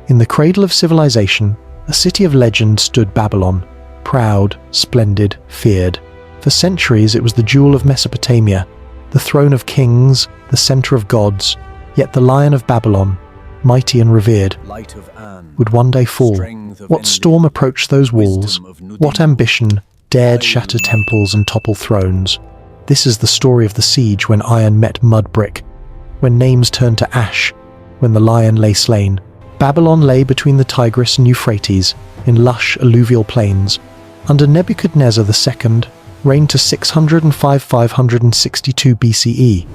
In the cradle of civilization, a city of legend stood Babylon, proud, splendid, feared. For centuries it was the jewel of Mesopotamia, the throne of kings, the center of gods, yet the Lion of Babylon, mighty and revered, would one day fall. What storm approached those walls? What ambition dared shatter temples and topple thrones? This is the story of the siege when iron met mud brick, when names turned to ash, when the lion lay slain. Babylon lay between the Tigris and Euphrates, in lush alluvial plains. Under Nebuchadnezzar II, reigned to 605–562 BCE.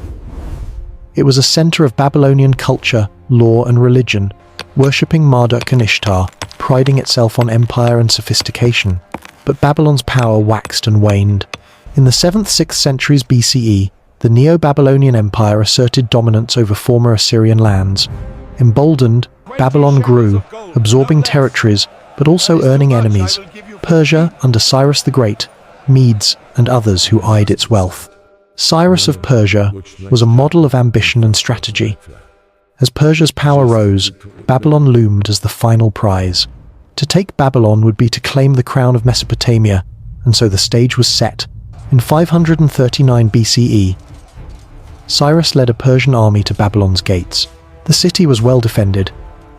It was a center of Babylonian culture, law and religion, worshipping Marduk and Ishtar, priding itself on empire and sophistication. But Babylon's power waxed and waned. In the 7th–6th centuries BCE, the Neo-Babylonian Empire asserted dominance over former Assyrian lands. Emboldened, Babylon grew, absorbing territories but also earning enemies: Persia under Cyrus the Great, Medes and others who eyed its wealth. Cyrus of Persia was a model of ambition and strategy. As Persia's power rose, Babylon loomed as the final prize. To take Babylon would be to claim the crown of Mesopotamia, and so the stage was set. In 539 BCE, Cyrus led a Persian army to Babylon's gates. The city was well defended.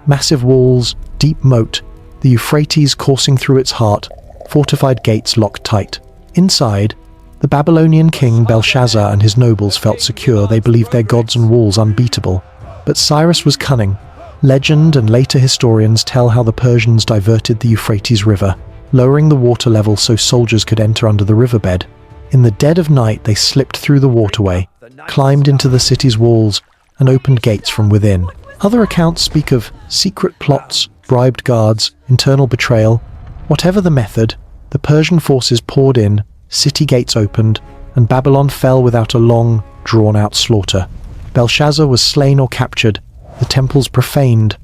Massive walls, deep moat, the Euphrates coursing through its heart, fortified gates locked tight. Inside, the Babylonian king Belshazzar and his nobles felt secure. They believed their gods and walls unbeatable. But Cyrus was cunning. Legend and later historians tell how the Persians diverted the Euphrates River, lowering the water level so soldiers could enter under the riverbed. In the dead of night, they slipped through the waterway, climbed into the city's walls, and opened gates from within. Other accounts speak of secret plots, bribed guards, internal betrayal. Whatever the method, the Persian forces poured in, city gates opened, and Babylon fell without a long, drawn-out slaughter. Belshazzar was slain or captured, the temples profaned,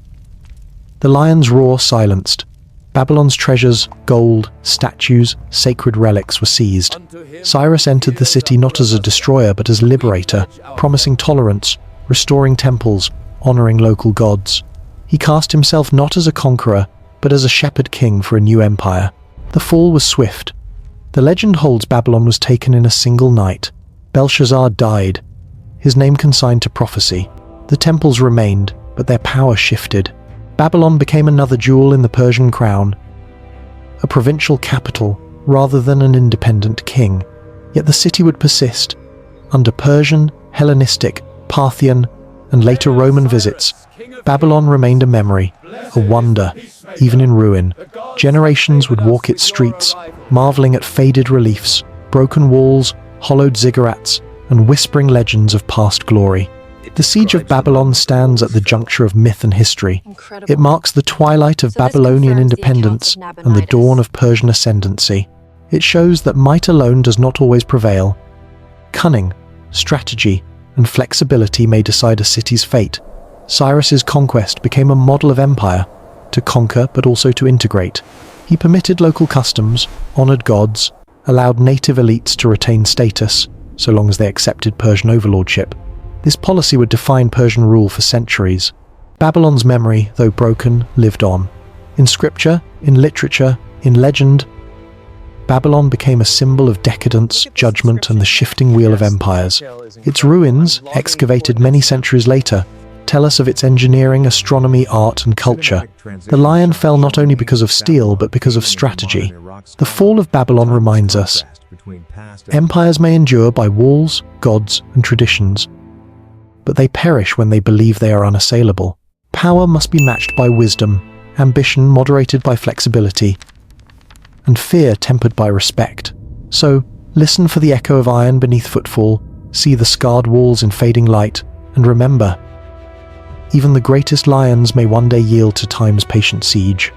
the lion's roar silenced. Babylon's treasures, gold, statues, sacred relics were seized. Cyrus entered the city not as a destroyer but as liberator, promising tolerance, restoring temples, honoring local gods. He cast himself not as a conqueror, but as a shepherd king for a new empire. The fall was swift. The legend holds Babylon was taken in a single night. Belshazzar died, his name consigned to prophecy. The temples remained, but their power shifted. Babylon became another jewel in the Persian crown, a provincial capital rather than an independent king. Yet the city would persist. Under Persian, Hellenistic, Parthian, and later Roman visits, Babylon remained a memory, a wonder, even in ruin. Generations would walk its streets, marveling at faded reliefs, broken walls, hollowed ziggurats, and whispering legends of past glory. The Siege of Babylon stands at the juncture of myth and history. It marks the twilight of Babylonian independence and the dawn of Persian ascendancy. It shows that might alone does not always prevail. Cunning, strategy, and flexibility may decide a city's fate. Cyrus's conquest became a model of empire, to conquer but also to integrate. He permitted local customs, honored gods, allowed native elites to retain status, so long as they accepted Persian overlordship. This policy would define Persian rule for centuries. Babylon's memory, though broken, lived on. In scripture, in literature, in legend, Babylon became a symbol of decadence, judgment, and the shifting wheel of empires. Its ruins, excavated many centuries later, tell us of its engineering, astronomy, art, and culture. The lion fell not only because of steel, but because of strategy. The fall of Babylon reminds us, empires may endure by walls, gods, and traditions, but they perish when they believe they are unassailable. Power must be matched by wisdom, ambition moderated by flexibility, and fear tempered by respect. So, listen for the echo of iron beneath footfall, see the scarred walls in fading light, and remember, even the greatest lions may one day yield to time's patient siege.